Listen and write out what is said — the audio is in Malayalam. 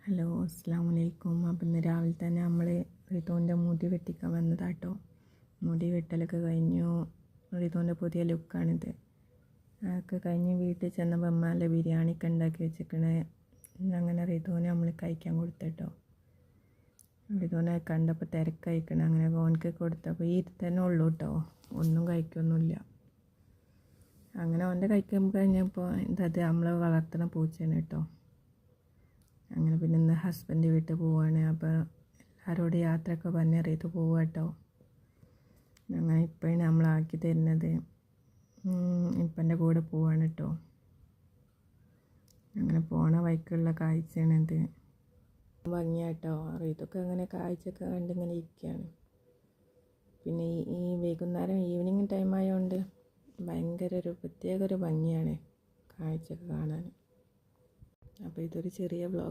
ഹലോ, അസ്സലാമു അലൈക്കും. അപ്പം ഇന്ന് രാവിലെ തന്നെ നമ്മൾ റിതുവിൻ്റെ മുടി വെട്ടിക്കാൻ വന്നതാട്ടോ. മുടി വെട്ടലൊക്കെ കഴിഞ്ഞു. റിതുവിൻ്റെ പുതിയ ലുക്കാണിത്. അതൊക്കെ കഴിഞ്ഞ് വീട്ടിൽ ചെന്നപ്പോൾ അമ്മ ബിരിയാണിയൊക്കെ ഉണ്ടാക്കി വെച്ചിരിക്കണേ. അങ്ങനെ റിതുവിനെ നമ്മൾ കഴിക്കാൻ കൊടുത്തിട്ടോ. റിതുവിനെ കണ്ടപ്പോൾ തിരക്കയക്കണം. അങ്ങനെ ഓനക്ക് കൊടുത്തപ്പോൾ ഈ തന്നെ ഉള്ളൂ കേട്ടോ, ഒന്നും കഴിക്കൊന്നുമില്ല. അങ്ങനെ ഓൻ്റെ കഴിക്കുമ്പോൾ കഴിഞ്ഞപ്പോൾ അത് നമ്മൾ വളർത്തുന്ന പൂച്ചയാണ് കേട്ടോ. അങ്ങനെ പിന്നെ ഇന്ന് ഹസ്ബൻഡ് വീട്ടിൽ പോവുകയാണ്. അപ്പോൾ എല്ലാവരോടും യാത്രയൊക്കെ പറഞ്ഞ് റിതു പോവുക കേട്ടോ. അങ്ങനെ ഇപ്പോഴാണ് നമ്മളാക്കി തരുന്നത്. ഇപ്പൻ്റെ കൂടെ പോവാണ് കേട്ടോ. അങ്ങനെ പോണ വഴിക്കുള്ള കാഴ്ചയാണിത്. ഭംഗിയാട്ടോ. റിതുക്ക് അങ്ങനെ കാഴ്ചയൊക്കെ കണ്ടിങ്ങനെ ഇരിക്കുകയാണ്. പിന്നെ ഈ വൈകുന്നേരം ഈവനിങ് ടൈം ആയതുകൊണ്ട് ഭയങ്കര ഒരു പ്രത്യേക ഒരു ഭംഗിയാണ് കാഴ്ചയൊക്കെ കാണാൻ. അപ്പോൾ ഇതൊരു ചെറിയ വ്ളോഗ്